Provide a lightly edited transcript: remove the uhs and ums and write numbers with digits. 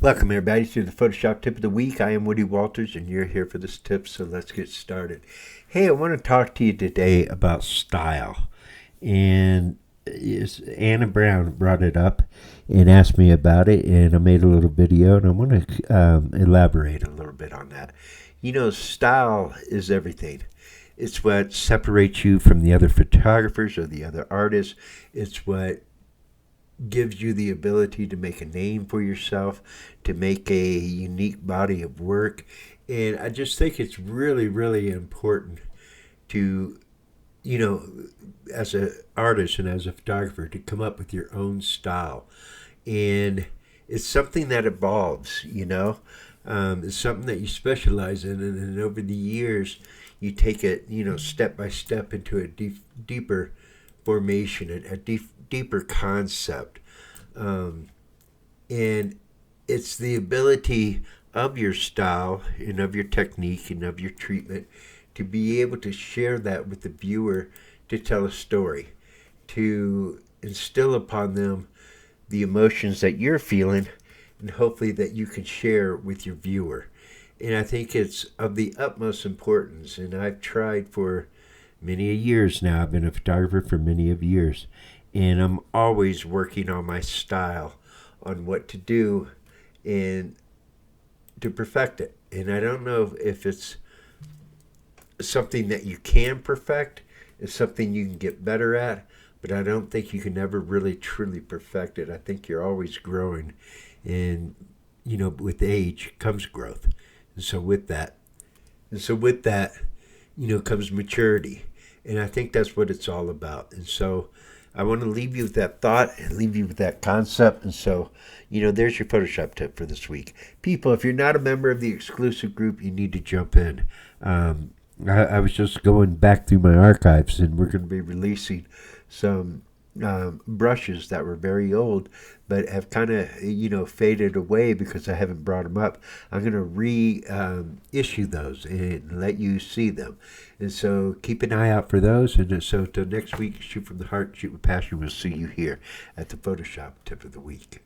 Welcome, everybody, to the Photoshop Tip of the Week. I am Woody Walters, and you're here for this tip, so let's get started. Hey, I want to talk to you today about style. And Anna Brown brought it up and asked me about it, and I made a little video, and I want to elaborate a little bit on that. You know, style is everything. It's what separates you from the other photographers or the other artists. It's what gives you the ability to make a name for yourself, to make a unique body of work. And I just think it's really, really important to, you know, as an artist and as a photographer, to come up with your own style. And it's something that evolves. It's something that you specialize in. And over the years, you take it, step by step into a deeper formation, a deeper concept. And it's the ability of your style and of your technique and of your treatment to be able to share that with the viewer, to tell a story, to instill upon them the emotions that you're feeling, and hopefully that you can share with your viewer. And I think it's of the utmost importance. And I've tried for many a years now. I've been a photographer for many of years. And I'm always working on my style, on what to do, and to perfect it. And I don't know if it's something that you can perfect. It's something you can get better at. But I don't think you can ever really truly perfect it. I think you're always growing. And, with age comes growth. And so with that, comes maturity. And I think that's what it's all about. And so I want to leave you with that thought and leave you with that concept. And so, there's your Photoshop tip for this week. People, if you're not a member of the exclusive group, you need to jump in. I was just going back through my archives, and we're going to be releasing some brushes that were very old but have kind of faded away because I haven't brought them up. I'm going to reissue those and let you see them, and so keep an eye out for those. And so till next week, shoot from the heart, shoot with passion. We'll see you here at the Photoshop Tip of the Week.